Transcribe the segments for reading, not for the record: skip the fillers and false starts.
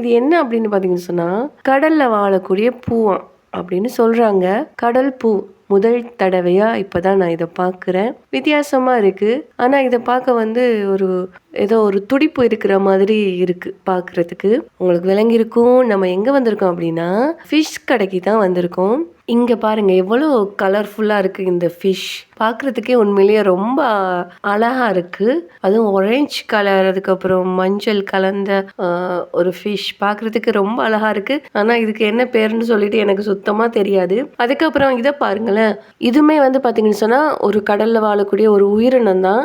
இது என்ன அப்படின்னு பார்த்தீங்கன்னு சொன்னால் கடலில் வாழக்கூடிய பூவாம் அப்படின்னு சொல்கிறாங்க. கடல் பூ முதல் தடவையாக இப்போ தான் நான் இதை பார்க்குறேன். வித்தியாசமாக இருக்குது. ஆனால் இதை பார்க்க வந்து ஏதோ ஒரு துடிப்பு இருக்கிற மாதிரி இருக்குது பார்க்குறதுக்கு. உங்களுக்கு விளங்கியிருக்கும். நம்ம எங்கே வந்திருக்கோம் அப்படின்னா ஃபிஷ் கடைக்கு தான் வந்திருக்கோம். இங்கே பாருங்கள் எவ்வளோ கலர்ஃபுல்லாக இருக்குது இந்த ஃபிஷ். பார்க்குறதுக்கே உண்மையிலேயே ரொம்ப அழகாக இருக்குது. அதுவும் ஆரஞ்சு கலர், அதுக்கப்புறம் மஞ்சள் கலந்த ஒரு ஃபிஷ் பார்க்குறதுக்கு ரொம்ப அழகாக இருக்குது. ஆனால் இதுக்கு என்ன பேருன்னு சொல்லிட்டு எனக்கு சுத்தமாக தெரியாது. அதுக்கப்புறம் இதை பாருங்களேன், இதுவுமே வந்து பார்த்தீங்கன்னு சொன்னால் ஒரு கடலில் வாழக்கூடிய ஒரு உயிரினம் தான்.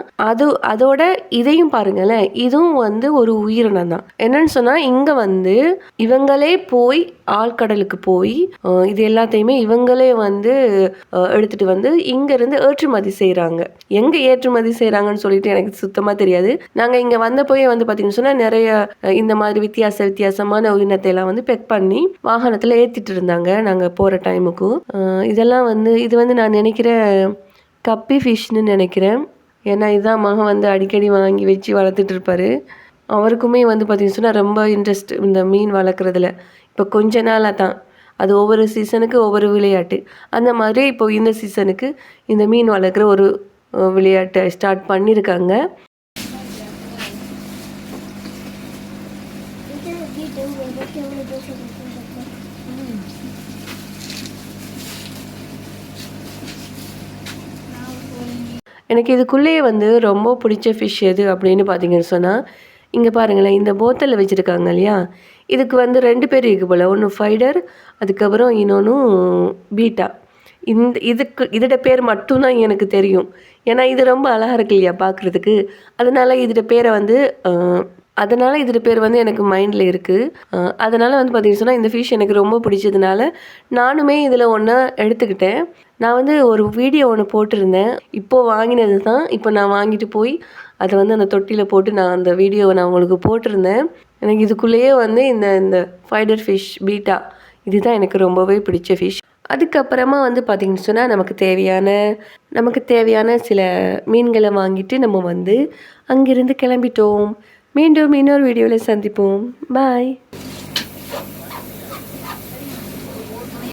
அதோட இதையும் பாருங்களேன், இதுவும் வந்து ஒரு உயிரினம் தான். என்னன்னு சொன்னால் இங்கே வந்து இவங்களே போய் ஆழ்கடலுக்கு போய் இது எல்லாத்தையுமே இவங்களே வந்து எடுத்துட்டு வந்து இங்கேருந்து ஏற்றுமதி செய்கிறாங்க. எங்கே ஏற்றுமதி செய்கிறாங்கன்னு சொல்லிட்டு எனக்கு சுத்தமாக தெரியாது. நாங்கள் இங்கே வந்தப்போயே வந்து பார்த்தீங்கன்னு சொன்னால் நிறைய இந்த மாதிரி வித்தியாசமான உயிரினத்தை எல்லாம் வந்து பெக் பண்ணி வாகனத்தில் ஏற்றிட்டு இருந்தாங்க நாங்கள் போகிற டைமுக்கு. இதெல்லாம் வந்து இது வந்து நான் நினைக்கிறேன் கப்பி ஃபிஷ்னு நினைக்கிறேன். ஏன்னா இதுதான் மகன் வந்து அடிக்கடி வாங்கி வச்சு வளர்த்துட்டு இருப்பார். அவருக்குமே வந்து பார்த்தீங்கன்னு சொன்னால் ரொம்ப இன்ட்ரெஸ்ட் இந்த மீன் வளர்க்குறதுல. இப்போ கொஞ்ச நாளாக தான் அது ஒவ்வொரு சீசனுக்கு ஒவ்வொரு விளையாட்டு. அந்த மாதிரி இப்போ இந்த சீசனுக்கு இந்த மீன் வளர்க்குற ஒரு விளையாட்டை ஸ்டார்ட் பண்ணியிருக்காங்க. எனக்கு இதுக்குள்ளேயே வந்து ரொம்ப பிடிச்ச ஃபிஷ் எது அப்படின்னு பார்த்தீங்கன்னு சொன்னால் இங்கே பாருங்களேன், இந்த போத்தலில் வச்சுருக்காங்க இல்லையா, இதுக்கு வந்து 2 பேர் இருக்குது போல். ஒன்று ஃபைடர், அதுக்கப்புறம் இன்னொன்றும் பீட்டா. இதோட பேர் மட்டும்தான் எனக்கு தெரியும். ஏன்னா இது ரொம்ப அழகாக இருக்கு இல்லையா பார்க்குறதுக்கு. அதனால் இதோட பேரை வந்து இதோட பேர் வந்து எனக்கு மைண்டில் இருக்குது. அதனால் வந்து பார்த்தீங்கன்னு சொன்னால் இந்த ஃபிஷ் எனக்கு ரொம்ப பிடிச்சதுனால நானுமே இதில் ஒன்று எடுத்துக்கிட்டேன். நான் வந்து ஒரு வீடியோ ஒன்று போட்டிருந்தேன். இப்போது வாங்கினது தான். இப்போ நான் வாங்கிட்டு போய் அதை வந்து அந்த தொட்டியில் போட்டு நான் அந்த வீடியோவை நான் உங்களுக்கு போட்டிருந்தேன். எனக்கு இதுக்குள்ளேயே வந்து இந்த ஃபைடர் ஃபிஷ் பீட்டா இதுதான் எனக்கு ரொம்பவே பிடிச்ச ஃபிஷ். அதுக்கப்புறமா வந்து பார்த்திங்கன்னு சொன்னால் நமக்கு தேவையான சில மீன்களை வாங்கிட்டு நம்ம வந்து அங்கிருந்து கிளம்பிட்டோம். மீண்டும் இன்னொரு வீடியோவில் சந்திப்போம். பாய்.